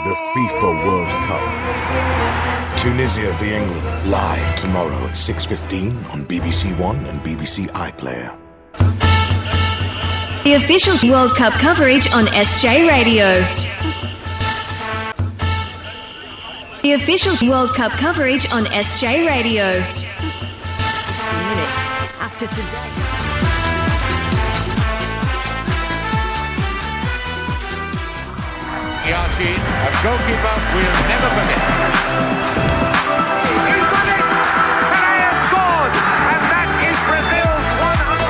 The FIFA World Cup. Tunisia v England, live tomorrow at 6:15 on BBC One and BBC iPlayer. The official World Cup coverage on SJ Radio. The official World Cup coverage on SJ Radio. Minutes after today. Yashin, a goalkeeper will never forget. He's got it! Pelé has scored! And that is Brazil's 100.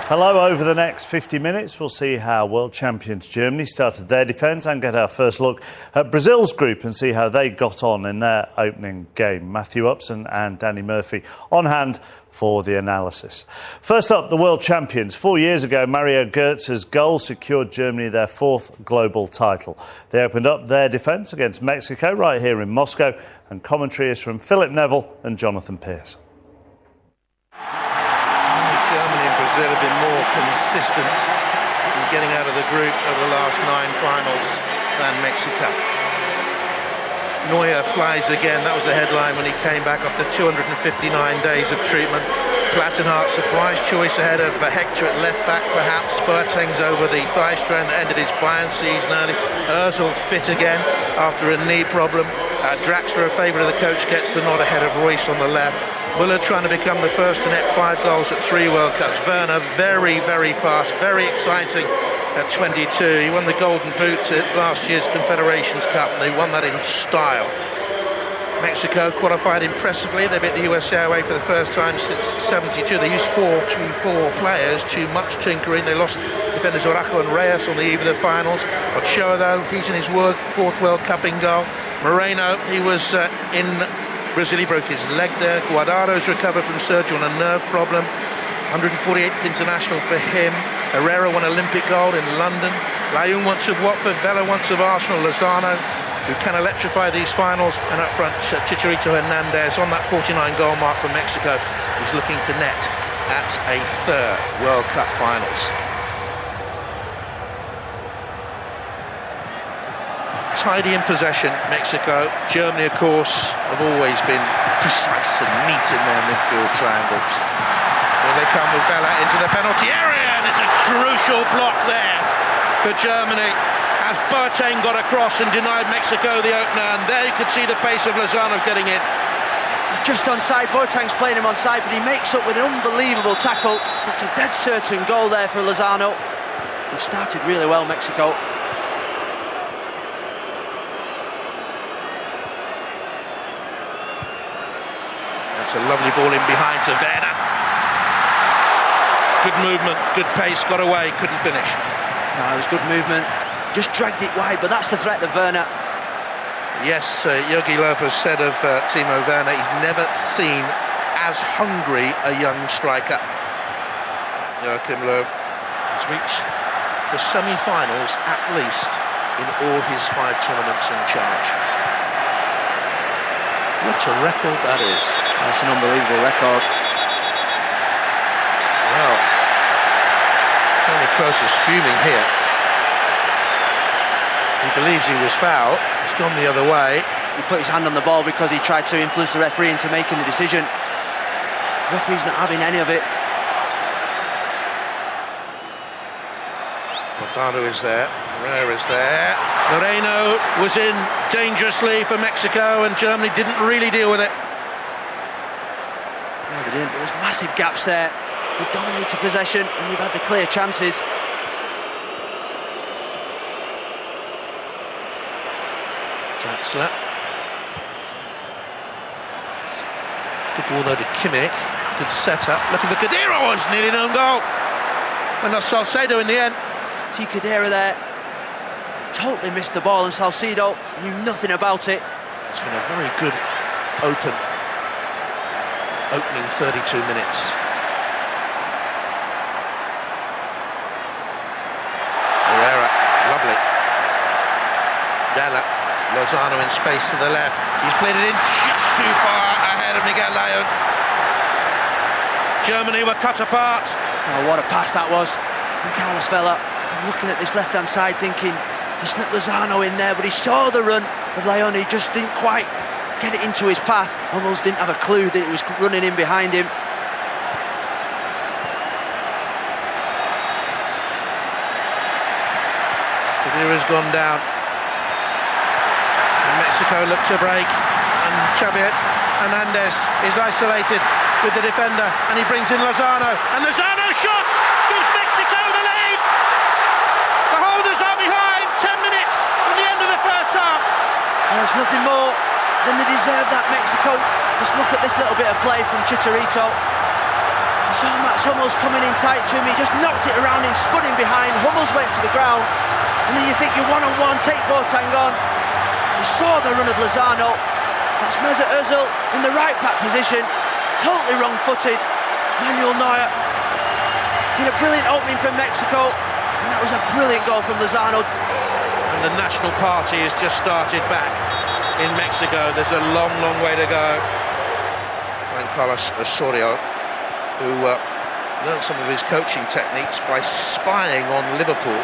Hello, over the next 50 minutes we'll see how world champions Germany started their defence and get our first look at Brazil's group and see how they got on in their opening game. Matthew Upson and Danny Murphy on hand for the analysis. First up, the world champions. 4 years ago, Mario Götze's goal secured Germany their fourth global title. They opened up their defence against Mexico right here in Moscow, and commentary is from Philip Neville and Jonathan Pearce. Germany and Brazil have been more consistent in getting out of the group over the last 9 finals than Mexico. Neuer flies again. That was the headline when he came back after 259 days of treatment. Plattenhardt, surprise choice ahead of Hector at left back perhaps. Boateng's over the thigh strain that ended his Bayern season early. Ozil fit again after a knee problem. Draxler, a favourite of the coach, gets the nod ahead of Royce on the left. Müller trying to become the first to net 5 goals at 3 World Cups. Werner very, very fast, very exciting at 22. He won the Golden Boot at last year's Confederations Cup, and they won that in style. Mexico qualified impressively. They beat the USA away for the first time since 72. They used 4-2-4 players, too much tinkering. They lost defenders Araujo and Reyes on the eve of the finals. Ochoa, though, he's in his fourth World Cup in goal. Moreno, he was in Brazil, he broke his leg there. Guardado's recovered from surgery on a nerve problem. 148th international for him. Herrera won Olympic gold in London. Layun once of Watford, Vela once of Arsenal. Lozano, who can electrify these finals. And up front, Chicharito Hernandez on that 49 goal mark for Mexico. He's looking to net at a third World Cup finals. Tidy in possession, Mexico. Germany, of course, have always been precise and neat in their midfield triangles. Here they come with Bella into the penalty area, and it's a crucial block there for Germany as Boateng got across and denied Mexico the opener, and there you could see the pace of Lozano getting in. Just onside, Boateng's playing him onside, but he makes up with an unbelievable tackle. That's a dead certain goal there for Lozano. They've started really well, Mexico. It's a lovely ball in behind to Werner. Good movement, good pace, got away, couldn't finish. No, it was good movement. Just dragged it wide, but that's the threat of Werner. Yes, Jogi Löw has said of Timo Werner, he's never seen as hungry a young striker. Joachim Löw has reached the semi-finals at least in all his 5 tournaments in charge. What a record that is. That's an unbelievable record. Well, Tony Kroos is fuming here. He believes he was fouled. It's gone the other way. He put his hand on the ball because he tried to influence the referee into making the decision. The referee's not having any of it. Guardado is there. Herrera is there. Moreno was in dangerously for Mexico, and Germany didn't really deal with it. No, they didn't. There was massive gaps there. They've dominated possession and they've had the clear chances. Draxler. Good ball though to Kimmich. Good setup. Looking for Khedira. Oh, it's nearly an own goal. And not Salcedo in the end. See Khedira there. Totally missed the ball, and Salcedo knew nothing about it. It's been a very good opening 32 minutes. Lozano in space to the left. He's played it in just too far ahead of Miguel Layún. Germany were cut apart. Oh, what a pass that was from Carlos Vela. I'm looking at this left-hand side thinking to slip Lozano in there, but he saw the run of Layún. He just didn't quite get it into his path. Almost didn't have a clue that it was running in behind him. Khedira's gone down. And Mexico look to break, and Xavier Hernandez is isolated with the defender, and he brings in Lozano, and Lozano shot gives Mexico the lead. The holders are behind 10 minutes from the end of the first half. Well, there's nothing more than they deserve that, Mexico. Just look at this little bit of play from Chicharito. You saw Mats Hummels coming in tight to him. He just knocked it around him, spun him behind. Hummels went to the ground, and then you think you're one-on-one, take Boateng on. You saw the run of Lozano. That's Mesut Ozil in the right back position, totally wrong-footed. Manuel Neuer did a brilliant opening from Mexico, and that was a brilliant goal from Lozano. And the national party has just started back in Mexico. There's a long, long way to go. Juan Carlos Osorio, who learned some of his coaching techniques by spying on Liverpool.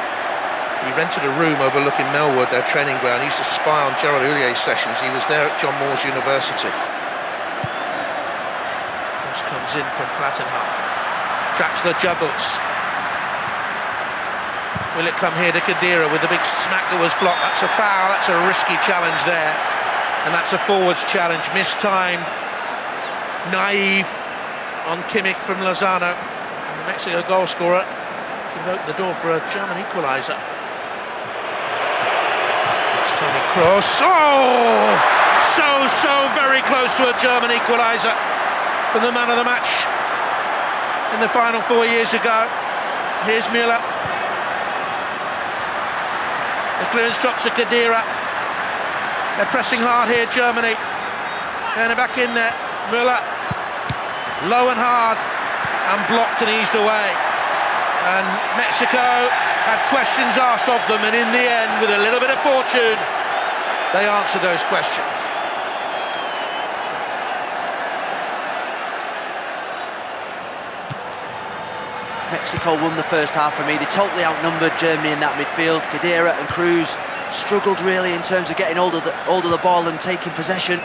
He rented a room overlooking Melwood, their training ground. He used to spy on Gerard Houlliér's sessions. He was there at John Moores University. This comes in from Plattenhardt. Draxler juggles. Will it come here to Khedira with the big smack that was blocked? That's a foul, that's a risky challenge there. And that's a forwards challenge, mistimed, naive on Kimmich from Lozano. And the Mexico goal scorer could open the door for a German equaliser. It's Toni Kroos. Oh! So very close to a German equaliser from the man of the match in the final 4 years ago. Here's Müller. The clearance drops to Khedira. They're pressing hard here, Germany. And back in there. Müller. Low and hard. And blocked and eased away. And Mexico had questions asked of them, and in the end, with a little bit of fortune, they answered those questions. Mexico won the first half for me. They totally outnumbered Germany in that midfield. Khedira and Kroos struggled really in terms of getting hold of the ball and taking possession.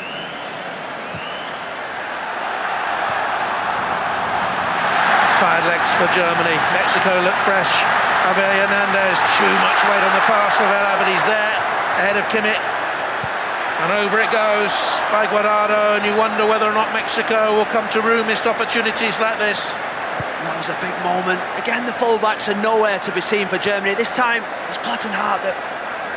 Tired legs for Germany. Mexico look fresh. Javier Hernandez, too much weight on the pass for Vela, but he's there ahead of Kimmich. And over it goes by Guardado, and you wonder whether or not Mexico will come to rue missed opportunities like this. That was a big moment. Again, the fullbacks are nowhere to be seen for Germany. This time, it's Plattenhardt that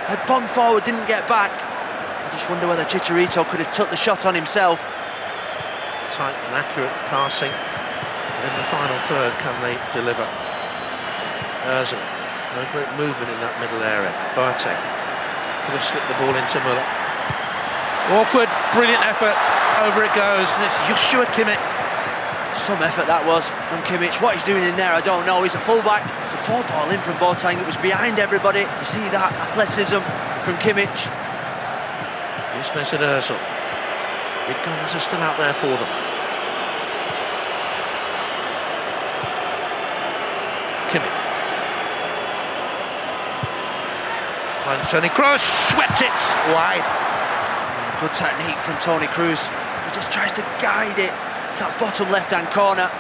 had bombed forward, didn't get back. I just wonder whether Chicharito could have took the shot on himself. Tight and accurate passing. And in the final third, can they deliver? Ozil, no great movement in that middle area. Boateng could have slipped the ball into Müller. Awkward, brilliant effort. Over it goes, and it's Joshua Kimmich. Some effort that was from Kimmich. What he's doing in there, I don't know. He's a fullback. It's a poor ball in from Boateng. It was behind everybody. You see that athleticism from Kimmich. It's Mesut Ozil. The guns are still out there for them. Kimmich. And Toni Kroos swept it wide. Good technique from Toni Kroos. He just tries to guide it. It's that bottom left-hand corner.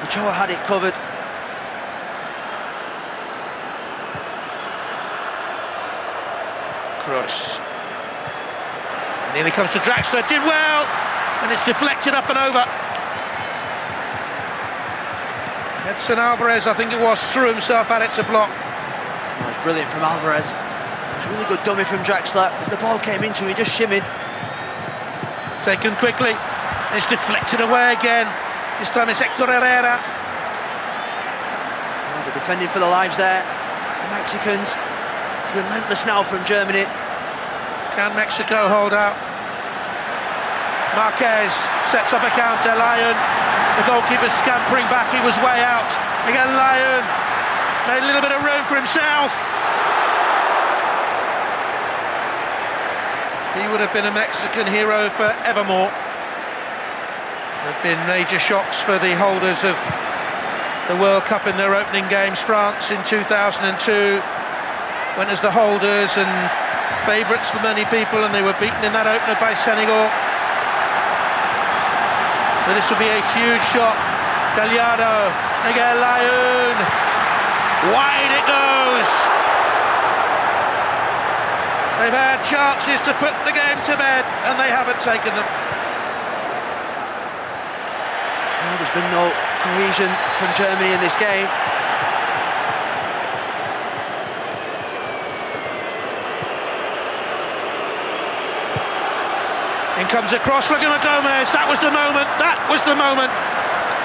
Ochoa had it covered. Kroos. Nearly comes to Draxler. Did well. And it's deflected up and over. Edson Alvarez, I think it was, threw himself at it to block. Oh, it's brilliant from Alvarez. It's a really good dummy from Draxler. As the ball came into him, he just shimmied. Taken quickly. It's deflected away again. This time it's Hector Herrera. Oh, they're defending for their lives there. The Mexicans. It's relentless now from Germany. Can Mexico hold out? Marquez sets up a counter. Layún, the goalkeeper scampering back. He was way out. Again, Layún made a little bit of room for himself. He would have been a Mexican hero forevermore. There have been major shocks for the holders of the World Cup in their opening games. France in 2002 went as the holders and favourites for many people, and they were beaten in that opener by Senegal. But this will be a huge shock. Gallardo, Miguel Layún, wide it goes. They've had chances to put the game to bed and they haven't taken them. Well, there's been no cohesion from Germany in this game. In comes a cross, look at Gomez, that was the moment,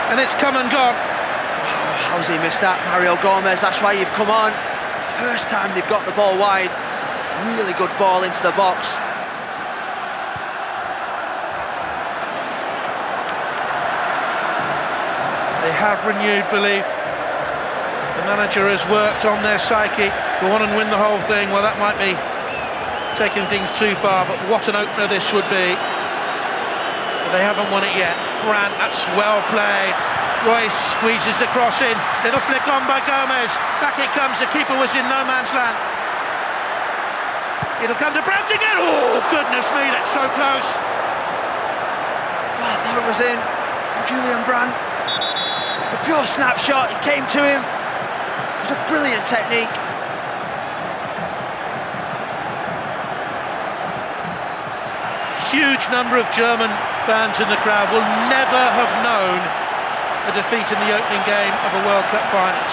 and it's come and gone. Oh, how's he missed that, Mario Gomez? That's why you've come on. First time they've got the ball wide, really good ball into the box. They have renewed belief. The manager has worked on their psyche. Go on and win the whole thing, well that might be taking things too far, but what an opener this would be. But they haven't won it yet. Brandt, that's well played. Royce squeezes the cross in. Little flick on by Gomez. Back it comes. The keeper was in no man's land. It'll come to Brandt again. Oh, goodness me, that's so close. Oh, I thought it was in. Julian Brandt. The pure snapshot. It came to him. It was a brilliant technique. Huge number of German fans in the crowd will never have known a defeat in the opening game of a World Cup finals.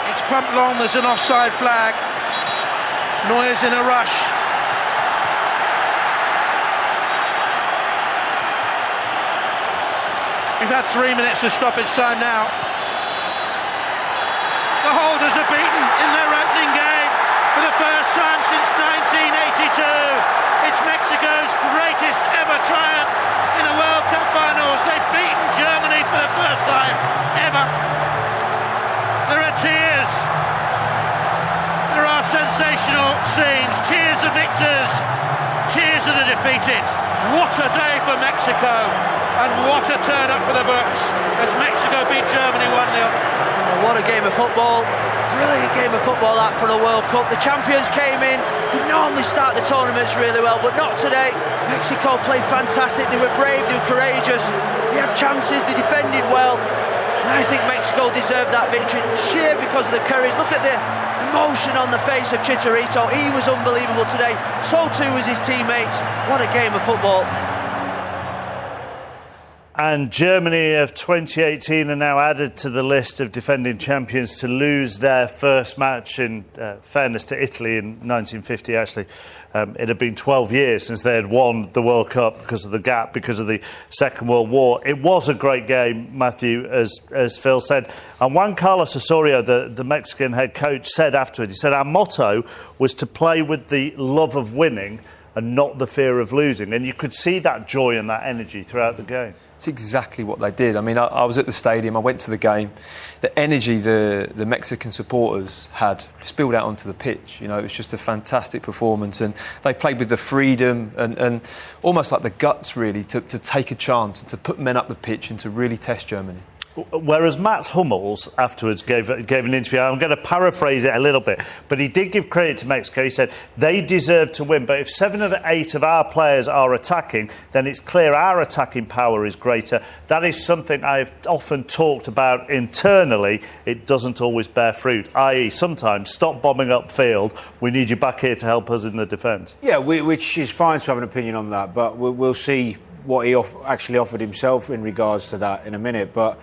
It's pumped long, there's an offside flag. Neuer's in a rush. We've had 3 minutes of stoppage time now. The holders are beaten in their opening game. For the first time since 1982, it's Mexico's greatest ever triumph in a World Cup finals. They've beaten Germany for the first time ever. There are tears. There are sensational scenes. Tears of victors, tears of the defeated. What a day for Mexico, and what a turn up for the books as Mexico beat Germany 1-0. Oh, what a game of football. Brilliant game of football that for a World Cup. The champions came in. They normally start the tournaments really well, but not today. Mexico played fantastic. They were brave, they were courageous. They had chances, they defended well. And I think Mexico deserved that victory sheer because of the courage. Look at the emotion on the face of Chicharito. He was unbelievable today. So too was his teammates. What a game of football. And Germany of 2018 are now added to the list of defending champions to lose their first match. In fairness to Italy in 1950, actually, it had been 12 years since they had won the World Cup because of the gap, because of the Second World War. It was a great game, Matthew, as Phil said. And Juan Carlos Osorio, the Mexican head coach, said afterwards, he said, our motto was to play with the love of winning and not the fear of losing. And you could see that joy and that energy throughout the game. It's exactly what they did. I mean, I was at the stadium, I went to the game. The energy the Mexican supporters had spilled out onto the pitch. You know, it was just a fantastic performance, and they played with the freedom and almost like the guts, really, to take a chance and to put men up the pitch and to really test Germany. Whereas Mats Hummels afterwards gave an interview, I'm going to paraphrase it a little bit, but he did give credit to Mexico. He said, they deserve to win, but if 7 of 8 of our players are attacking, then it's clear our attacking power is greater. That is something I've often talked about internally. It doesn't always bear fruit, i.e. sometimes stop bombing upfield. We need you back here to help us in the defence. Yeah, which is fine to have an opinion on that, but we'll see what he actually offered himself in regards to that in a minute. But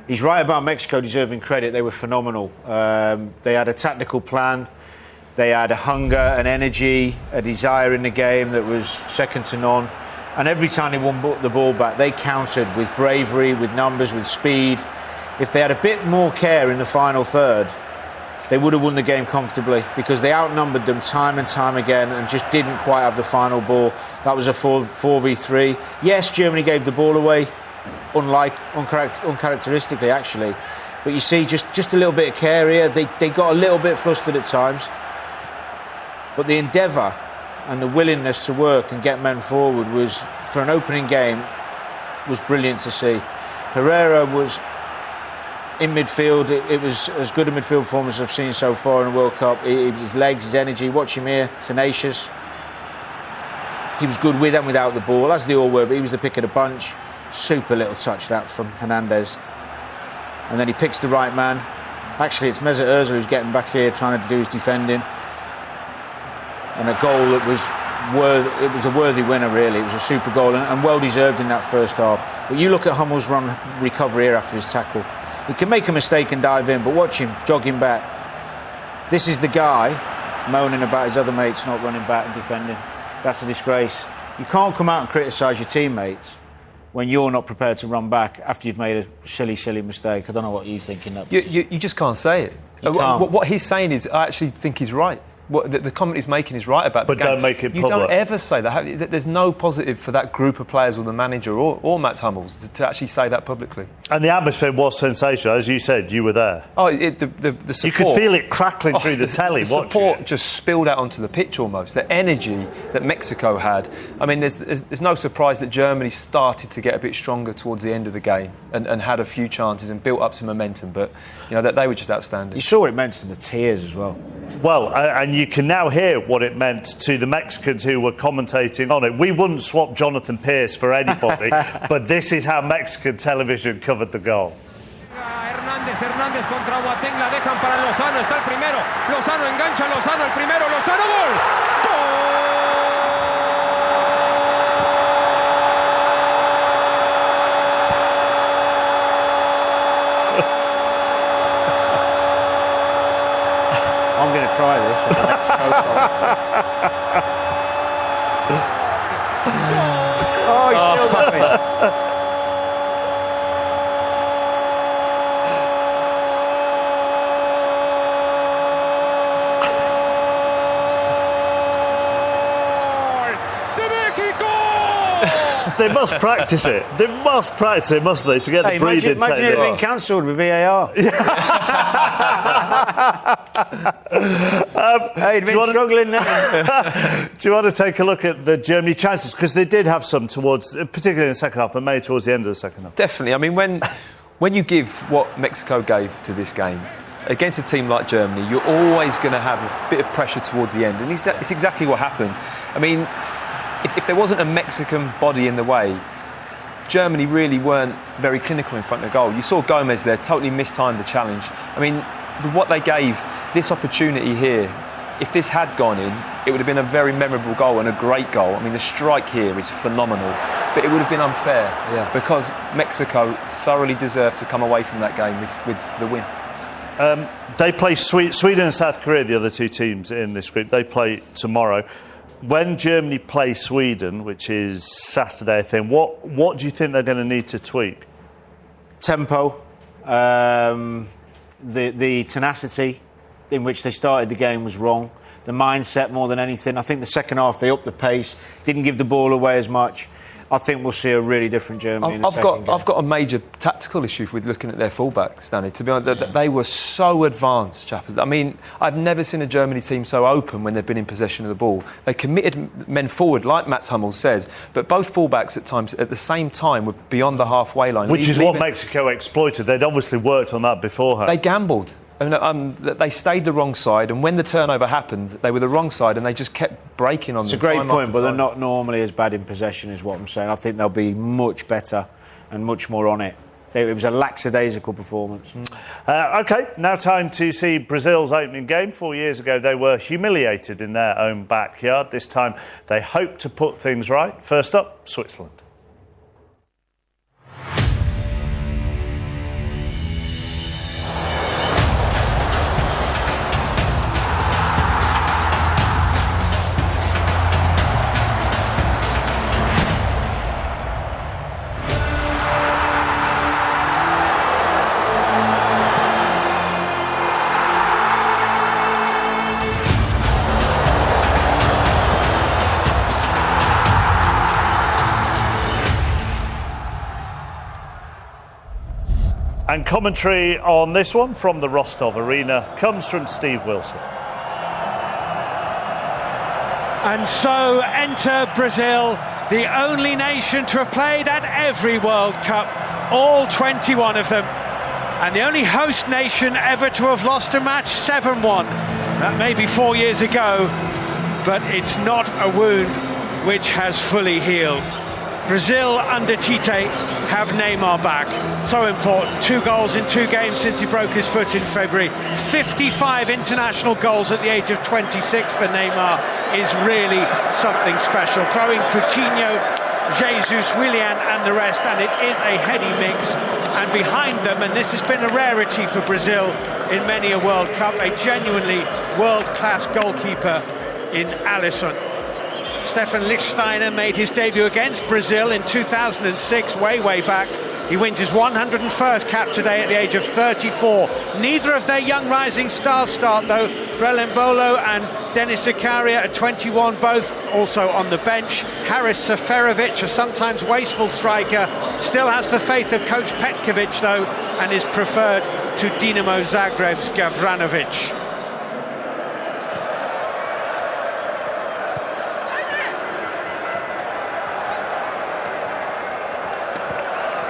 he's right about Mexico deserving credit. They were phenomenal. They had a tactical plan. They had a hunger, an energy, a desire in the game that was second to none. And every time they won the ball back, they countered with bravery, with numbers, with speed. If they had a bit more care in the final third, they would have won the game comfortably, because they outnumbered them time and time again and just didn't quite have the final ball. That was a 4v3. Yes, Germany gave the ball away, uncharacteristically actually, But you see, just a little bit of care here. They got a little bit flustered at times. But the endeavour and the willingness to work and get men forward was, for an opening game, was brilliant to see. Herrera was in midfield. It was as good a midfield performance as I've seen so far in the World Cup. His legs, his energy, watch him here, tenacious. He was good with and without the ball, as they all were, but he was the pick of the bunch. Super little touch that from Hernandez. And then he picks the right man. Actually, it's Mesut Ozil who's getting back here, trying to do his defending. And a goal that was a worthy winner, really. It was a super goal and well deserved in that first half. But you look at Hummel's run recovery here after his tackle. He can make a mistake and dive in, but watch him jogging back. This is the guy moaning about his other mates not running back and defending. That's a disgrace. You can't come out and criticise your teammates when you're not prepared to run back after you've made a silly mistake. I don't know what you think in that. You just can't say it. What he's saying is, I actually think he's right. What the comment he's making is right about the game. But don't make it public. You don't ever say that. There's no positive for that group of players or the manager or Mats Hummels to actually say that publicly. And the atmosphere was sensational. As you said, you were there. Oh, the support. You could feel it crackling through the telly. The support just spilled out onto the pitch almost. The energy that Mexico had. I mean, there's no surprise that Germany started to get a bit stronger towards the end of the game and had a few chances and built up some momentum. But, that they were just outstanding. You saw what it meant to the tears as well. Well, and you can now hear what it meant to the Mexicans who were commentating on it. We wouldn't swap Jonathan Pearce for anybody, but this is how Mexican television covered the goal. Hernández contra Boateng, la dejan para Lozano, está el primero, Lozano engancha, Lozano el primero, Lozano, gol! I'm going to try this at the next Oh, he's still laughing. They must practice it. They must practice it, mustn't they, to get the breathing technique. Imagine it being cancelled with VAR. He'd been struggling now. Do you want to take a look at the Germany chances? Because they did have some particularly in the second half, but maybe towards the end of the second half. Definitely. I mean, when you give what Mexico gave to this game, against a team like Germany, you're always going to have a bit of pressure towards the end. And it's exactly what happened. I mean, if there wasn't a Mexican body in the way, Germany really weren't very clinical in front of the goal. You saw Gomez there, totally mistimed the challenge. I mean, with what they gave, this opportunity here, if this had gone in, it would have been a very memorable goal and a great goal. I mean, the strike here is phenomenal, but it would have been unfair because Mexico thoroughly deserved to come away from that game with the win. They play Sweden and South Korea, the other two teams in this group. They play tomorrow. When Germany play Sweden, which is Saturday, I think, what do you think they're going to need to tweak? Tempo, the tenacity in which they started the game was wrong. The mindset more than anything. I think the second half they upped the pace, didn't give the ball away as much. I think we'll see a really different Germany in the second game. I've got a major tactical issue with looking at their fullbacks, Danny. To be honest, they were so advanced, chappers. I mean, I've never seen a Germany team so open when they've been in possession of the ball. They committed men forward, like Mats Hummels says, but both fullbacks at times, at the same time, were beyond the halfway line. Which is what Mexico exploited. They'd obviously worked on that beforehand. They gambled. They stayed the wrong side, and when the turnover happened, they were the wrong side, and they just kept breaking on them. It's a great point, but they're not normally as bad in possession, is what I'm saying. I think they'll be much better and much more on it. It was a lackadaisical performance. OK, now time to see Brazil's opening game. 4 years ago, they were humiliated in their own backyard. This time, they hope to put things right. First up, Switzerland. And commentary on this one from the Rostov Arena comes from Steve Wilson. And so enter Brazil, the only nation to have played at every World Cup, all 21 of them. And the only host nation ever to have lost a match 7-1. That may be 4 years ago, but it's not a wound which has fully healed. Brazil under Tite have Neymar back. So important. 2 goals in 2 games since he broke his foot in February. 55 international goals at the age of 26 for Neymar is really something special. Throw in Coutinho, Jesus, Willian and the rest, and it is a heady mix. And behind them, and this has been a rarity for Brazil in many a World Cup, a genuinely world-class goalkeeper in Alisson. Stefan Lichtsteiner made his debut against Brazil in 2006, way back. He wins his 101st cap today at the age of 34. Neither of their young rising stars start, though. Brelembolo and Denis Zakaria at 21, both also on the bench. Haris Seferovic, a sometimes wasteful striker, still has the faith of coach Petkovic, though, and is preferred to Dinamo Zagreb's Gavranovic.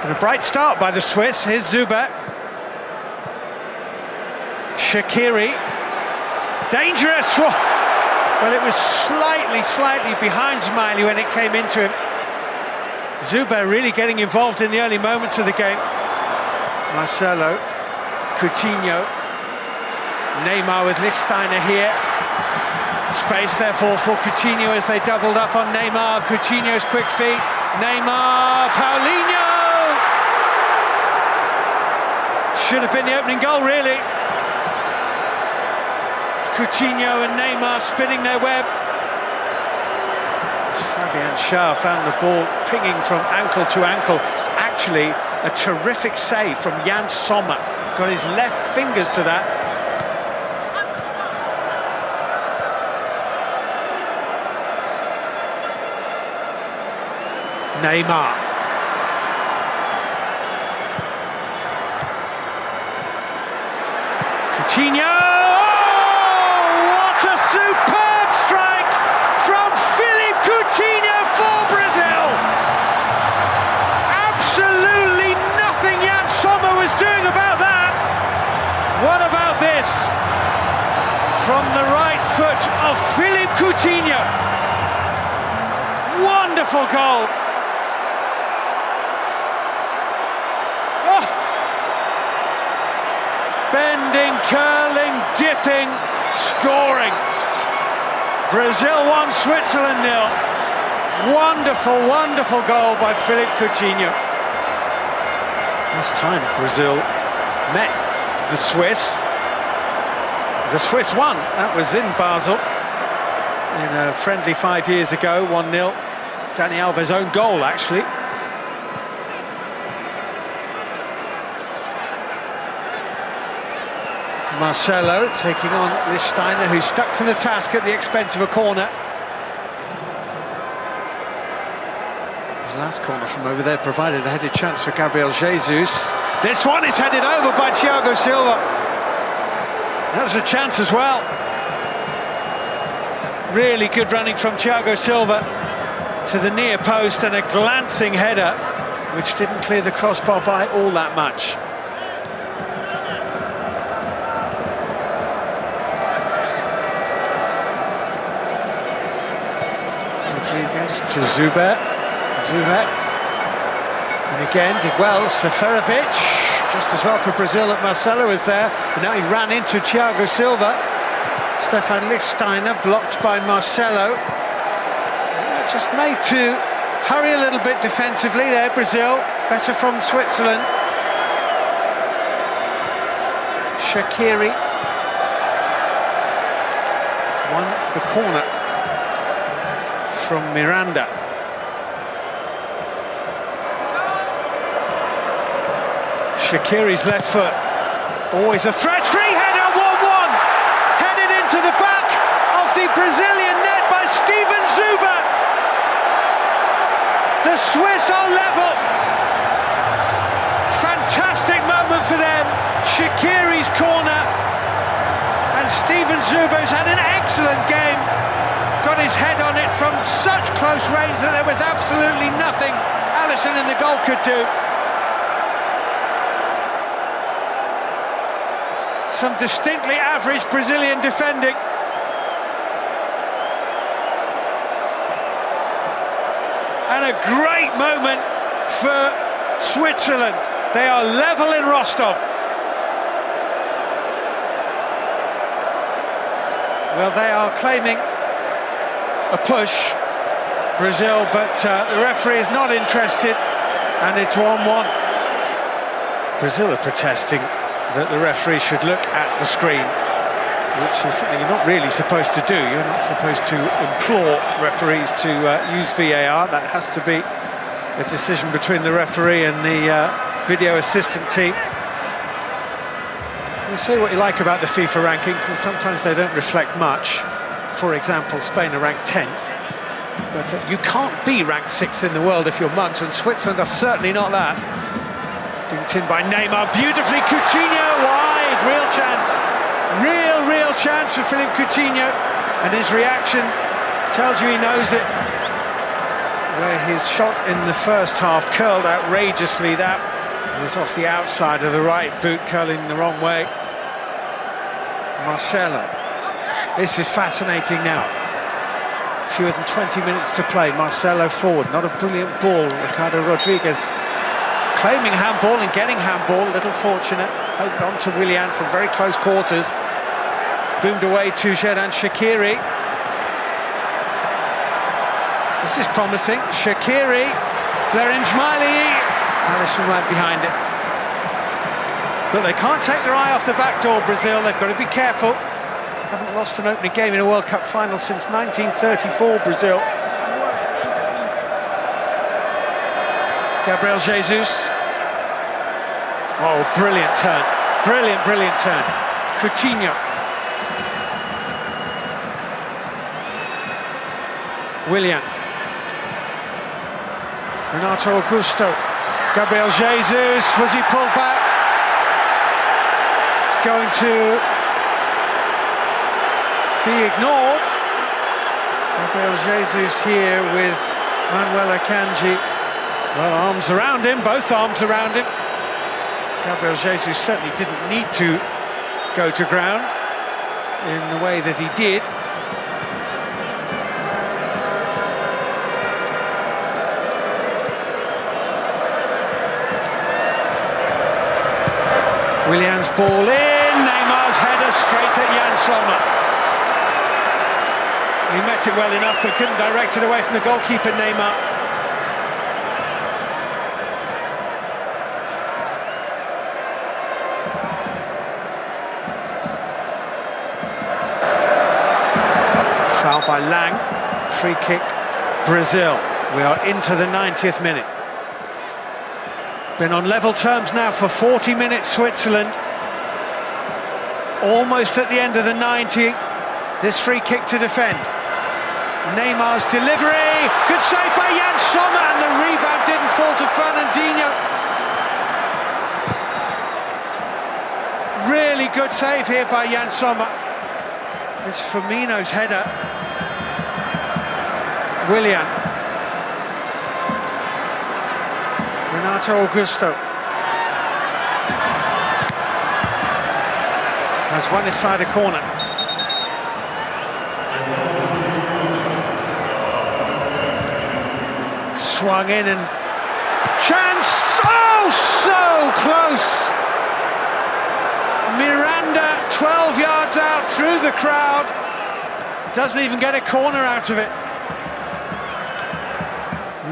And a bright start by the Swiss. Here's Zuber. Shaqiri. Dangerous. Well, it was slightly behind Smiley when it came into him. Zuber really getting involved in the early moments of the game. Marcelo. Coutinho. Neymar with Lichtsteiner here. Space therefore for Coutinho as they doubled up on Neymar. Coutinho's quick feet. Neymar. Paulinho. Should have been the opening goal, really. Coutinho and Neymar spinning their web. Fabian Schär found the ball pinging from ankle to ankle. It's actually a terrific save from Jan Sommer. Got his left fingers to that. Neymar. Coutinho! Oh, what a superb strike from Philippe Coutinho for Brazil! Absolutely nothing Jan Sommer was doing about that. What about this? From the right foot of Philippe Coutinho. Wonderful goal. Bending, curling, dipping, scoring. Brazil 1, Switzerland 0. Wonderful goal by Philippe Coutinho. Last time Brazil met the Swiss won. That was in Basel in a friendly 5 years ago, 1-0. Dani Alves' own goal, actually. Marcelo taking on Lichtsteiner, who's stuck to the task at the expense of a corner. His last corner from over there provided a headed chance for Gabriel Jesus. This one is headed over by Thiago Silva. That was a chance as well. Really good running from Thiago Silva to the near post, and a glancing header which didn't clear the crossbar by all that much. To Zuber, and again did well. Seferovic, just as well for Brazil that Marcelo was there, but now he ran into Thiago Silva. Stefan Lichtsteiner blocked by Marcelo. Just made to hurry a little bit defensively there, Brazil. Better from Switzerland. Shaqiri won the corner from Miranda. Shaqiri's left foot, always a threat. Free header, 1-1, headed into the back of the Brazilian net by Steven Zuber. The Swiss are level. Fantastic moment for Ivan Zuba's had an excellent game. Got his head on it from such close range that there was absolutely nothing Alisson in the goal could do. Some distinctly average Brazilian defending. And a great moment for Switzerland. They are level in Rostov. Well, they are claiming a push, Brazil, but the referee is not interested, and it's 1-1. Brazil are protesting that the referee should look at the screen, which is something you're not really supposed to do. You're not supposed to implore referees to use VAR. That has to be a decision between the referee and the video assistant team. You say what you like about the FIFA rankings, and sometimes they don't reflect much. For example, Spain are ranked 10th, but you can't be ranked 6th in the world if you're mugs, and Switzerland are certainly not that. Dinked in by Neymar, beautifully. Coutinho wide, real chance. Real chance for Philippe Coutinho, and his reaction tells you he knows it. Where his shot in the first half curled outrageously, that was off the outside of the right boot, curling the wrong way. Marcelo. This is fascinating now. Fewer than 20 minutes to play. Marcelo forward, not a brilliant ball. Ricardo Rodriguez claiming handball and getting handball, a little fortunate. Played it on to Willian from very close quarters. Boomed away to Xherdan Shaqiri. This is promising. Shaqiri, Blerim Ismaili. Alisson right behind it. But they can't take their eye off the back door, Brazil. They've got to be careful. Haven't lost an opening game in a World Cup final since 1934, Brazil. Gabriel Jesus. Oh, brilliant turn. Brilliant turn. Coutinho. Willian. Renato Augusto. Gabriel Jesus. Was he pulled back? It's going to be ignored. Gabriel Jesus here with Manuel Akanji. Well, arms around him, both arms around him. Gabriel Jesus certainly didn't need to go to ground in the way that he did. Willian's ball in, Neymar's header straight at Jan Sommer. He met it well enough but couldn't direct it away from the goalkeeper, Neymar. Foul by Lang, free kick, Brazil. We are into the 90th minute. Been on level terms now for 40 minutes, Switzerland. Almost at the end of the 90. This free kick to defend. Neymar's delivery. Good save by Jan Sommer, and the rebound didn't fall to Fernandinho. Really good save here by Jan Sommer. It's Firmino's header. Willian. Renato Augusto has won inside a corner. Swung in and chance! Oh, so close! Miranda, 12 yards out through the crowd, doesn't even get a corner out of it.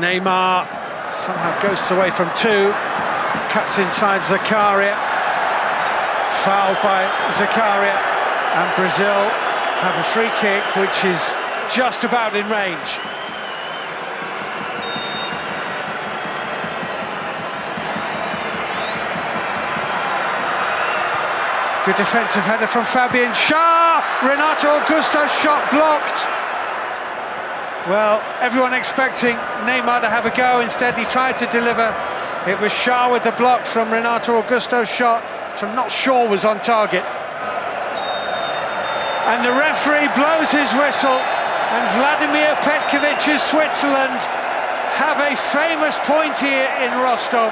Neymar somehow ghosts away from two, cuts inside Zakaria, fouled by Zakaria, and Brazil have a free kick which is just about in range. Good defensive header from Fabian Schär. Renato Augusto's shot blocked. Well, everyone expecting Neymar to have a go. Instead, he tried to deliver. It was Schär with the block from Renato Augusto's shot, which I'm not sure was on target. And the referee blows his whistle, and Vladimir Petkovic's Switzerland have a famous point here in Rostov,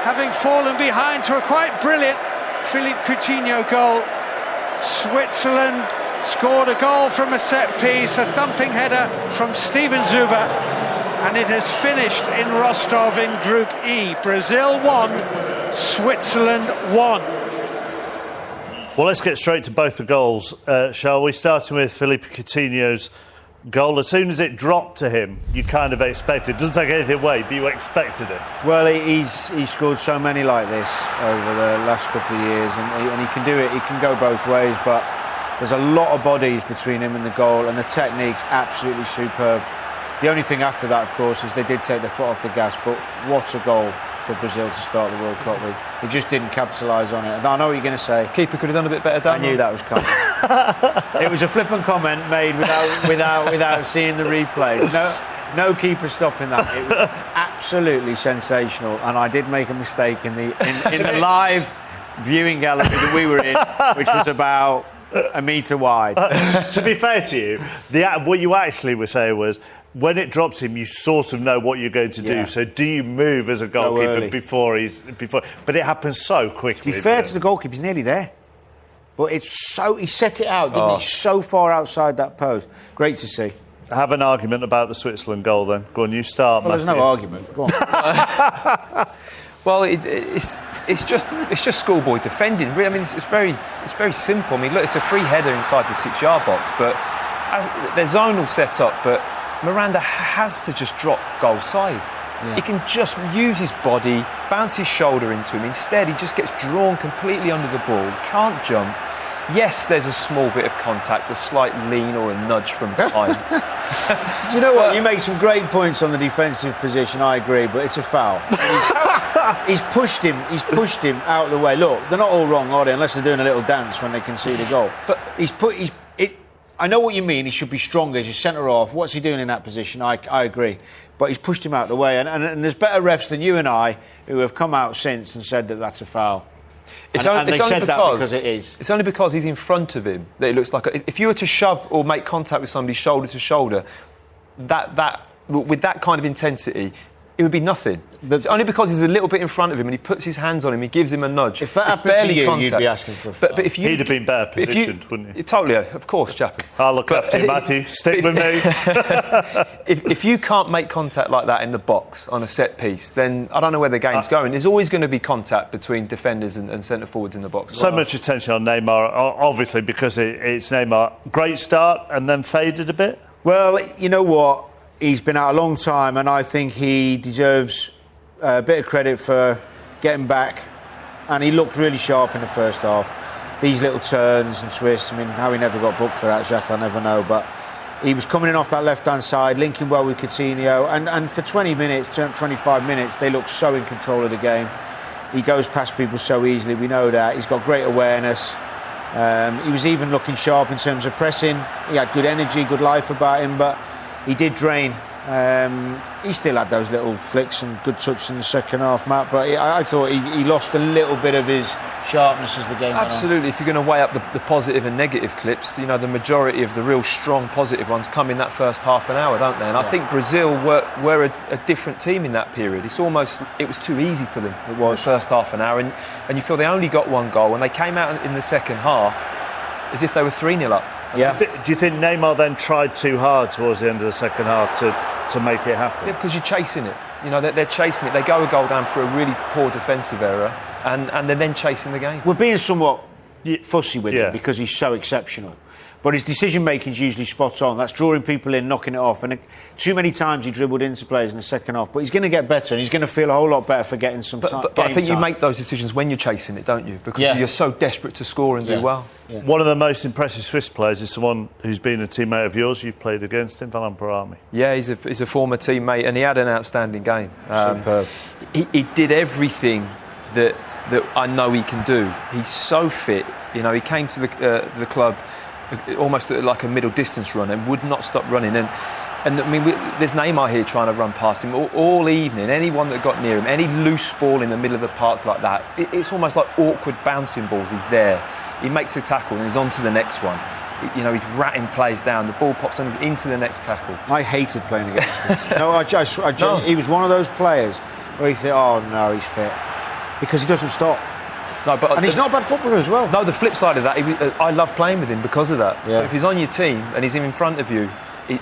having fallen behind to a quite brilliant Philippe Coutinho goal. Switzerland scored a goal from a set piece, a thumping header from Steven Zuber, and it has finished in Rostov in Group E. Brazil 1, Switzerland 1. Well, let's get straight to both the goals, shall we? Starting with Philippe Coutinho's goal. As soon as it dropped to him, you kind of expected. It doesn't take anything away, but you expected it. Well, he's scored so many like this over the last couple of years, and he can do it. He can go both ways, but there's a lot of bodies between him and the goal, and the technique's absolutely superb. The only thing after that, of course, is they did take their foot off the gas, but what a goal for Brazil to start the World Cup with. They just didn't capitalise on it. I know what you're going to say. Keeper could have done a bit better, Dan. I knew that was coming. It was a flippant comment made without seeing the replay. No keeper stopping that. It was absolutely sensational, and I did make a mistake in the live viewing gallery that we were in, which was about a metre wide. To be fair to you, what you actually were saying was, when it drops him, you sort of know what you're going to do. Yeah. So do you move as a goalkeeper before? But it happens so quickly. To be fair to the goalkeeper, he's nearly there. But he set it out, didn't he? So far outside that post. Great to see. Have an argument about the Switzerland goal then. Go on, you start. Well, there's no argument. Go on. Well, it's just schoolboy defending. I mean, it's very simple. I mean, look, it's a free header inside the 6-yard box, but they're zonal set up, but Miranda has to just drop goal side. Yeah. He can just use his body, bounce his shoulder into him. Instead, he just gets drawn completely under the ball, can't jump. Yes, there's a small bit of contact, a slight lean or a nudge from behind. Do you know what? You make some great points on the defensive position, I agree, but it's a foul. He's pushed him out of the way. Look, they're not all wrong, are they? Unless they're doing a little dance when they concede a goal. But I know what you mean. He should be stronger. He's a centre-half. What's he doing in that position? I agree. But he's pushed him out of the way. And there's better refs than you and I who have come out since and said that that's a foul. It's only because it is. It's only because he's in front of him that it looks like... If you were to shove or make contact with somebody shoulder to shoulder, with that kind of intensity, it would be nothing. It's only because he's a little bit in front of him and he puts his hands on him, he gives him a nudge. If that happened to you, you'd be asking for a foul. But if he'd have been better positioned, wouldn't he? Totally, of course, chappers. I'll look after you, Matthew. Stick with me. If you can't make contact like that in the box on a set piece, then I don't know where the game's going. There's always going to be contact between defenders and centre forwards in the box. So much attention on Neymar, obviously, because it's Neymar. Great start and then faded a bit. Well, you know what? He's been out a long time, and I think he deserves a bit of credit for getting back. And he looked really sharp in the first half. These little turns and twists, I mean, how he never got booked for that, Jacques, I never know. But he was coming in off that left-hand side, linking well with Coutinho. And for 20 minutes, 25 minutes, they looked so in control of the game. He goes past people so easily, we know that. He's got great awareness. He was even looking sharp in terms of pressing. He had good energy, good life about him, but he did drain. He still had those little flicks and good touch in the second half, Matt, but I thought he lost a little bit of his sharpness as the game went on. Absolutely. If you're going to weigh up the positive and negative clips, you know, the majority of the real strong positive ones come in that first half an hour, don't they? And I think Brazil were a different team in that period. It was too easy for them. It was. The first half an hour, and you feel they only got one goal, and they came out in the second half as if they were 3-0 up. Yeah. Do you think Neymar then tried too hard towards the end of the second half to make it happen? Yeah, because you're chasing it. You know, they're chasing it. They go a goal down for a really poor defensive error, and they're then chasing the game. We're being somewhat fussy with him because he's so exceptional. But his decision-making is usually spot on. That's drawing people in, knocking it off. And too many times he dribbled into players in the second half. But he's going to get better, and he's going to feel a whole lot better for getting some time. But I think you make those decisions when you're chasing it, don't you? Because you're so desperate to score and do well. Yeah. One of the most impressive Swiss players is someone who's been a teammate of yours. You've played against him, Valent Bourama. Yeah, he's a former teammate, and he had an outstanding game. Superb. He did everything that I know he can do. He's so fit. You know, he came to the club almost like a middle distance run and would not stop running. And I mean, there's Neymar here trying to run past him all evening. Anyone that got near him, any loose ball in the middle of the park like that, it's almost like awkward bouncing balls. He's there. He makes a tackle and he's on to the next one. you know, he's ratting plays down. The ball pops on, he's into the next tackle. I hated playing against him. No. He was one of those players where you think, oh no, he's fit, because he doesn't stop. No, but he's not a bad footballer as well. No, the flip side of that, I love playing with him because of that. Yeah. So if he's on your team and he's in front of you,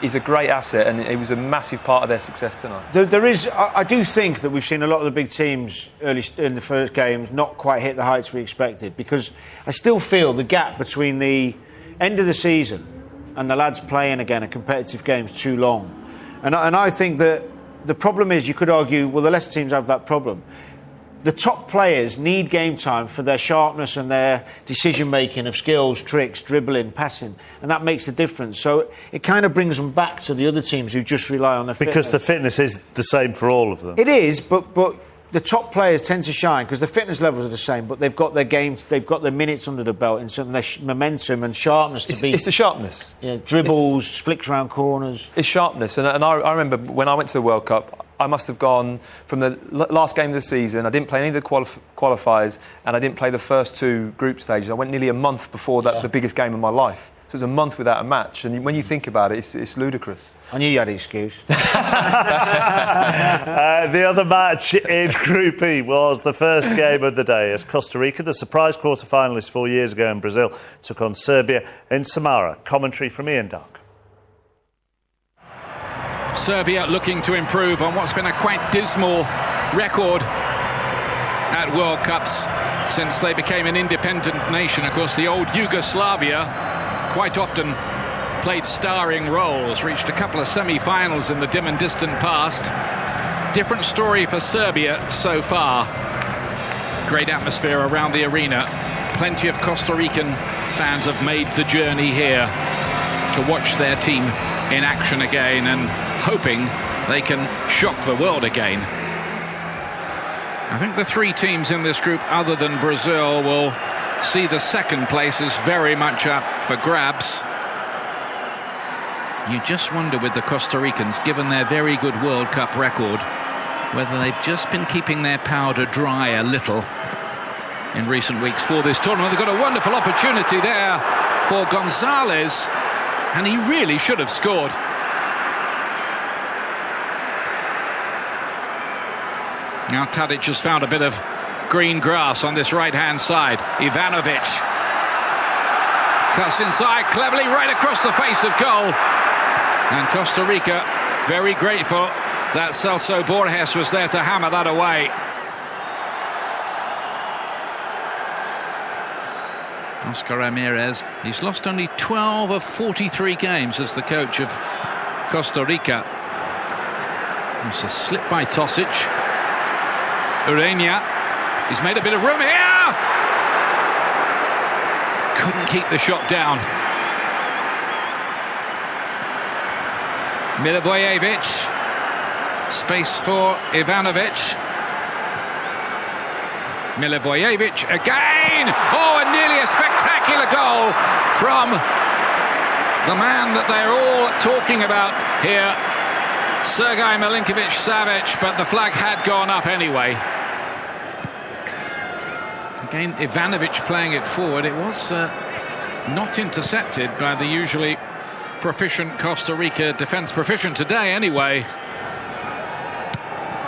he's a great asset, and he was a massive part of their success tonight. I do think that we've seen a lot of the big teams early in the first games not quite hit the heights we expected, because I still feel the gap between the end of the season and the lads playing again a competitive game's too long. And I think that the problem is, you could argue, well, the lesser teams have that problem. The top players need game time for their sharpness and their decision-making of skills, tricks, dribbling, passing, and that makes the difference. So it kind of brings them back to the other teams who just rely on their fitness. Because the fitness is the same for all of them. It is, but the top players tend to shine because the fitness levels are the same, but they've got their games, they've got their minutes under the belt, and some their momentum and sharpness to be. It's the sharpness. You know, dribbles, flicks around corners. It's sharpness, and I remember when I went to the World Cup, I must have gone from the last game of the season. I didn't play any of the qualifiers, and I didn't play the first 2 group stages. I went nearly a month before that, the biggest game of my life. So it was a month without a match, and when you think about it, it's ludicrous. I knew you had an excuse. The other match in Group E was the first game of the day, as Costa Rica, the surprise quarter-finalists 4 years ago in Brazil, took on Serbia in Samara. Commentary from Ian Dark. Serbia looking to improve on what's been a quite dismal record at World Cups since they became an independent nation. Of course, the old Yugoslavia quite often played starring roles, reached a couple of semi-finals in the dim and distant past. Different story for Serbia so far. Great atmosphere around the arena. Plenty of Costa Rican fans have made the journey here to watch their team in action again, and hoping they can shock the world again. I think the 3 teams in this group, other than Brazil, will see the second place as very much up for grabs. You just wonder with the Costa Ricans, given their very good World Cup record, whether they've just been keeping their powder dry a little in recent weeks for this tournament. They've got a wonderful opportunity there for Gonzalez, and he really should have scored. Now Tadic has found a bit of green grass on this right-hand side. Ivanovic cuts inside cleverly right across the face of goal. And Costa Rica very grateful that Celso Borges was there to hammer that away. Oscar Ramirez, he's lost only 12 of 43 games as the coach of Costa Rica. It's a slip by Tosic. Ureña, he's made a bit of room here. Couldn't keep the shot down. Milivojevic, space for Ivanovic. Milivojevic again. Oh, and nearly a spectacular goal from the man that they're all talking about here, Sergei Milinkovic-Savic, but the flag had gone up anyway. Again, Ivanovic playing it forward. It was not intercepted by the usually proficient Costa Rica defence, proficient today anyway.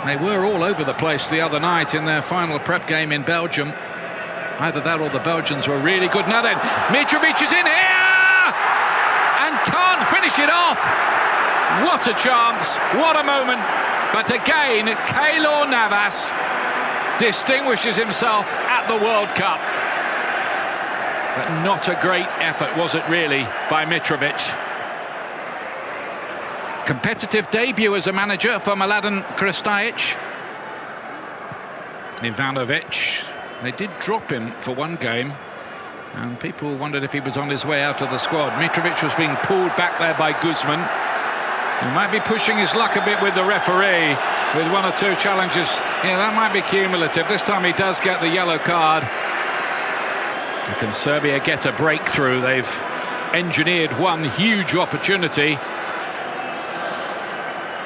They were all over the place the other night in their final prep game in Belgium. Either that or the Belgians were really good. Now then, Mitrovic is in here and can't finish it off. What a chance, what a moment. But again, Keylor Navas distinguishes himself at the World Cup. But not a great effort, was it really, by Mitrovic. Competitive debut as a manager for Mladen Krstajic. Ivanovic, they did drop him for one game, and people wondered if he was on his way out of the squad. Mitrovic was being pulled back there by Guzman. He might be pushing his luck a bit with the referee, with 1 or 2 challenges. Yeah, that might be cumulative. This time he does get the yellow card. And can Serbia get a breakthrough? They've engineered one huge opportunity.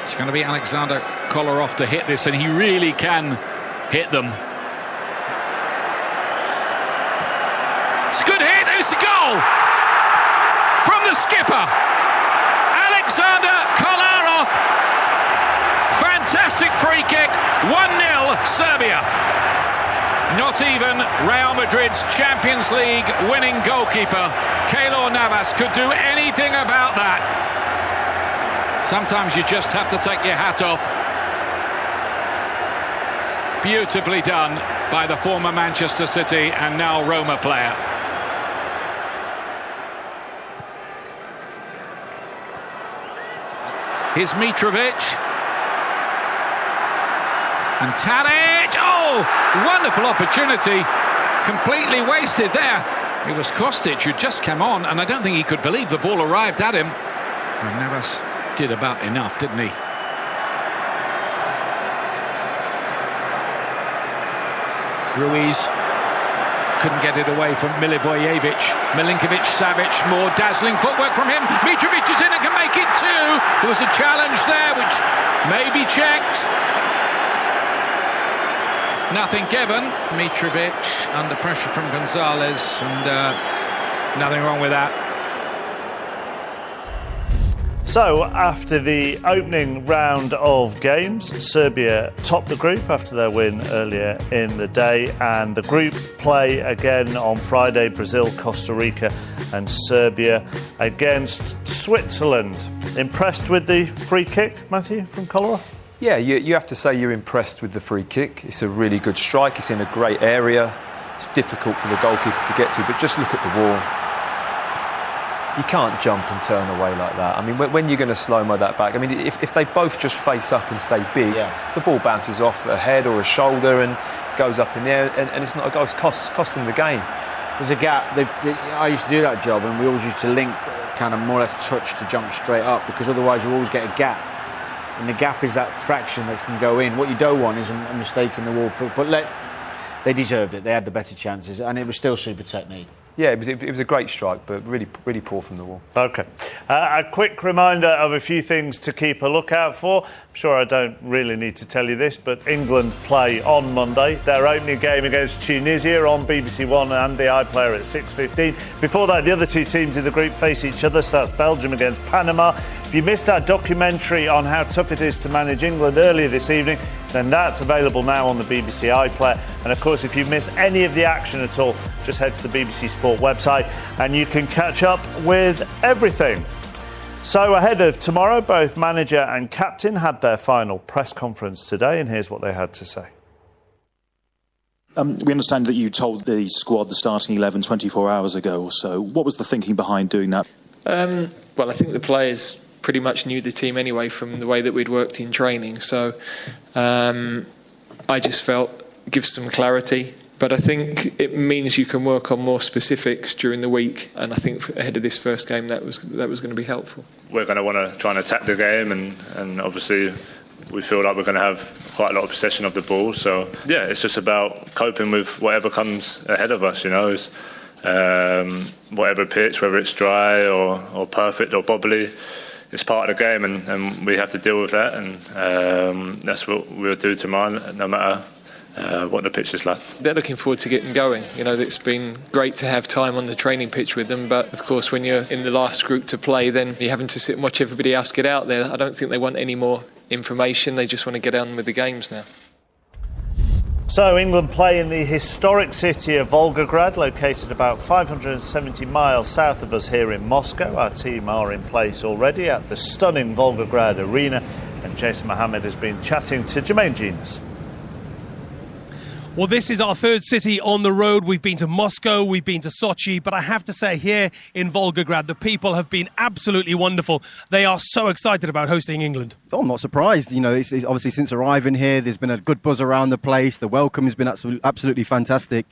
It's going to be Alexander Kolarov to hit this, and he really can hit them. It's a good hit, and it's a goal! from the skipper, Alexander Kolarov. Fantastic free kick, 1-0 Serbia. Not even Real Madrid's Champions League winning goalkeeper, Keylor Navas, could do anything about that. Sometimes you just have to take your hat off. Beautifully done by the former Manchester City and now Roma player. Here's Mitrovic. And Tadic. Oh, wonderful opportunity. Completely wasted there. It was Kostic who just came on, and I don't think he could believe the ball arrived at him. And Navas did about enough, didn't he? Ruiz couldn't get it away from Milivojevic. Milinkovic-Savic, more dazzling footwork from him. Mitrovic is in and can make it too. There was a challenge there which may be checked. Nothing given. Mitrovic under pressure from Gonzalez, and nothing wrong with that. So, after the opening round of games, Serbia topped the group after their win earlier in the day, and the group play again on Friday, Brazil, Costa Rica and Serbia against Switzerland. Impressed with the free kick, Matthew, from Kolarov? Yeah, you have to say you're impressed with the free kick. It's a really good strike. It's in a great area. It's difficult for the goalkeeper to get to, but just look at the wall. You can't jump and turn away like that. I mean, when you're going to slow-mo that back, I mean, if they both just face up and stay big, the ball bounces off a head or a shoulder and goes up in the air, and it's not a goal. It's cost them the game. There's a gap. I used to do that job, and we always used to link kind of more or less touch to jump straight up, because otherwise you always get a gap. And the gap is that fraction that can go in. What you don't want is a mistake in the wall. But they deserved it. They had the better chances, and it was still super technique. Yeah, it was a great strike, but really poor from the wall. OK. A quick reminder of a few things to keep a lookout for. I'm sure I don't really need to tell you this, but England play on Monday. Their opening game against Tunisia on BBC One and the iPlayer at 6:15. Before that, the other two teams in the group face each other, so that's Belgium against Panama. If you missed our documentary on how tough it is to manage England earlier this evening, then that's available now on the BBC iPlayer. And of course, if you miss any of the action at all, just head to the BBC Sport website and you can catch up with everything. So ahead of tomorrow, both manager and captain had their final press conference today, and here's what they had to say. We understand that you told the squad the starting 11 24 hours ago or so. What was the thinking behind doing that? Well, I think the players pretty much knew the team anyway from the way that we'd worked in training. So I just felt it gives some clarity. But I think it means you can work on more specifics during the week. And I think ahead of this first game, that was going to be helpful. We're going to want to try and attack the game. And obviously, we feel like we're going to have quite a lot of possession of the ball. So, yeah, it's just about coping with whatever comes ahead of us, you know. Whatever pitch, whether it's dry or perfect or bobbly, it's part of the game, and we have to deal with that, and that's what we'll do tomorrow, no matter what the pitch is like. They're looking forward to getting going. You know, it's been great to have time on the training pitch with them, but of course when you're in the last group to play, then you're having to sit and watch everybody else get out there. I don't think they want any more information. They just want to get on with the games now. So England play in the historic city of Volgograd, located about 570 miles south of us here in Moscow. Our team are in place already at the stunning Volgograd Arena, and Jason Mohammed has been chatting to Jermaine Genius. Well, this is our third city on the road. We've been to Moscow, we've been to Sochi, but I have to say here in Volgograd, the people have been absolutely wonderful. They are so excited about hosting England. Oh, I'm not surprised. You know, it's obviously since arriving here, there's been a good buzz around the place. The welcome has been absolutely fantastic.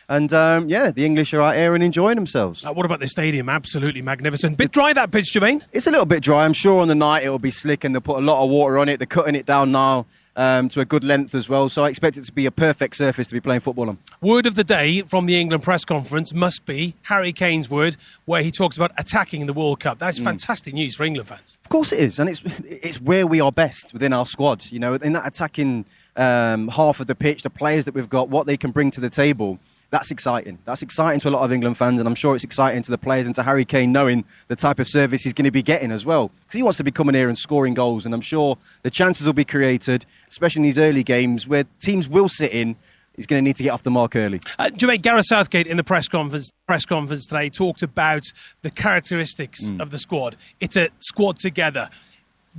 And, the English are out here and enjoying themselves. What about the stadium? Absolutely magnificent. Bit dry, that pitch, Jermaine? It's a little bit dry. I'm sure on the night it'll be slick and they'll put a lot of water on it. They're cutting it down now. To a good length as well, so I expect it to be a perfect surface to be playing football on. Word of the day from the England press conference must be Harry Kane's word, where he talks about attacking the World Cup. That's fantastic news for England fans. Of course it is, and it's where we are best within our squad. You know, in that attacking half of the pitch, the players that we've got, what they can bring to the table. that's exciting. That's exciting to a lot of England fans, and I'm sure it's exciting to the players and to Harry Kane, knowing the type of service he's going to be getting as well. Because he wants to be coming here and scoring goals, and I'm sure the chances will be created, especially in these early games where teams will sit in. He's going to need to get off the mark early. Jermaine, Gareth Southgate in the press conference today talked about the characteristics of the squad. It's a squad together.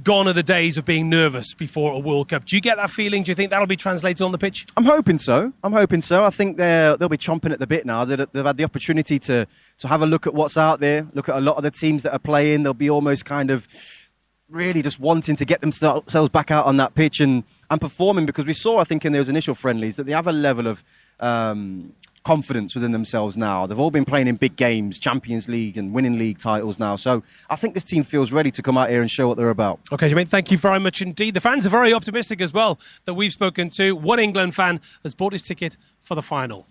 Gone are the days of being nervous before a World Cup. Do you get that feeling? Do you think that'll be translated on the pitch? I'm hoping so. I think they'll be chomping at the bit now. They've had the opportunity to have a look at what's out there, look at a lot of the teams that are playing. They'll be almost kind of really just wanting to get themselves back out on that pitch and performing, because we saw, I think, in those initial friendlies that they have a level of confidence within themselves now. They've all been playing in big games, Champions League and winning league titles now. So I think this team feels ready to come out here and show what they're about. OK, Jermaine, thank you very much indeed. The fans are very optimistic as well that we've spoken to. One England fan has bought his ticket for the final.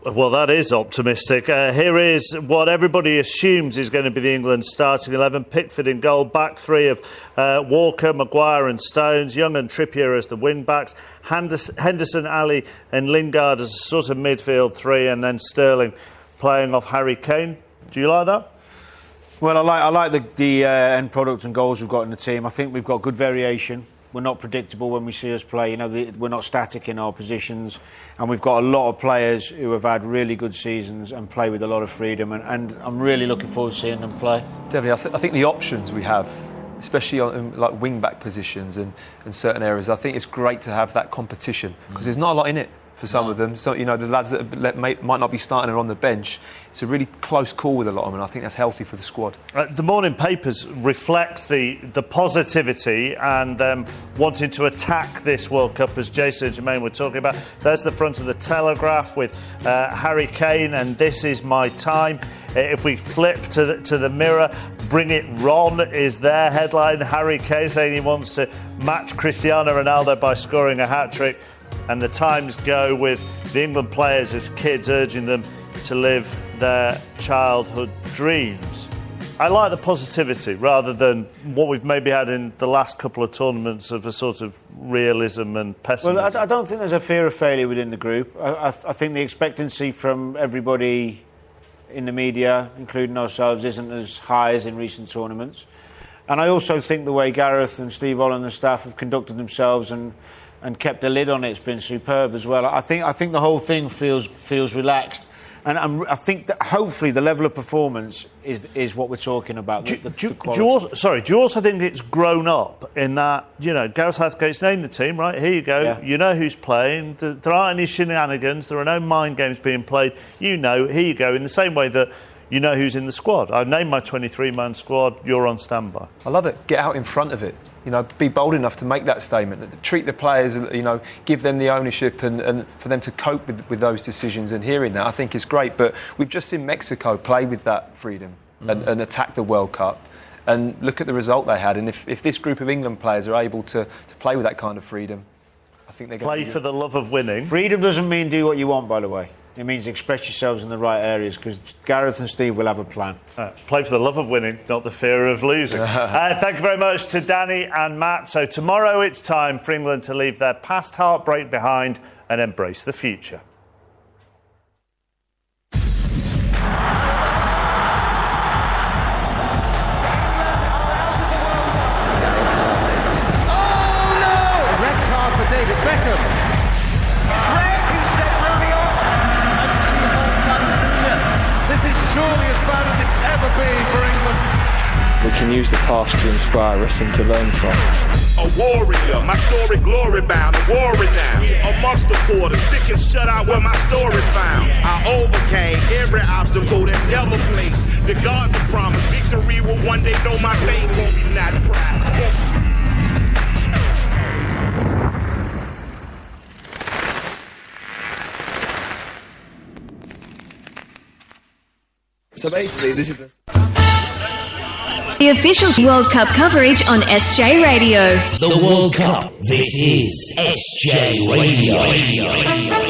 Well, that is optimistic. Here is what everybody assumes is going to be the England starting 11. Pickford in goal, back three of Walker, Maguire and Stones, Young and Trippier as the wing-backs, Henderson, Ali and Lingard as a sort of midfield three, and then Sterling playing off Harry Kane. Do you like that? Well, I like the end product and goals we've got in the team. I think we've got good variation. We're not predictable when we see us play. You know, we're not static in our positions, and we've got a lot of players who have had really good seasons and play with a lot of freedom. And I'm really looking forward to seeing them play. Definitely, I think the options we have, especially on like wing-back positions and certain areas, I think it's great to have that competition, because there's not a lot in it for some of them. So, you know, the lads that might not be starting on the bench, it's a really close call with a lot of them, and I think that's healthy for the squad. The morning papers reflect the positivity and them wanting to attack this World Cup, as Jason and Jermaine were talking about. There's the front of the Telegraph with Harry Kane and "This is my time." If we flip to the Mirror, "Bring it Ron" is their headline. Harry Kane saying he wants to match Cristiano Ronaldo by scoring a hat-trick. And the Times go with the England players as kids, urging them to live their childhood dreams. I like the positivity rather than what we've maybe had in the last couple of tournaments of a sort of realism and pessimism. Well, I don't think there's a fear of failure within the group. I think the expectancy from everybody in the media, including ourselves, isn't as high as in recent tournaments. And I also think the way Gareth and Steve Holland and staff have conducted themselves and kept a lid on it's been superb as well. I think the whole thing feels relaxed, and I think that hopefully the level of performance is what we're talking about. Do you also think it's grown up in that, you know, Gareth Southgate's named the team, right? Here you go. Yeah. You know who's playing. There aren't any shenanigans. There are no mind games being played. You know, here you go. In the same way that you know who's in the squad. I've named my 23-man squad. You're on standby. I love it. Get out in front of it. You know, be bold enough to make that statement. Treat the players, you know, give them the ownership and for them to cope with those decisions. And hearing that, I think is great. But we've just seen Mexico play with that freedom and attack the World Cup. And look at the result they had. And if this group of England players are able to play with that kind of freedom, I think they're going to play for the love of winning. Freedom doesn't mean do what you want, by the way. It means express yourselves in the right areas, because Gareth and Steve will have a plan. Play for the love of winning, not the fear of losing. Thank you very much to Danny and Matt. So tomorrow it's time for England to leave their past heartbreak behind and embrace the future. David Beckham. This is surely as bad as it's ever been for England. We can use the past to inspire us and to learn from. A warrior, my story glory bound, a warrior now. A monster for the sick and shut out where my story found. I overcame every obstacle that's ever placed. The gods have promised victory will one day know my face. Won't be not proud. So basically, this is the official World Cup coverage on SJ Radio. The World Cup. This is SJ Radio.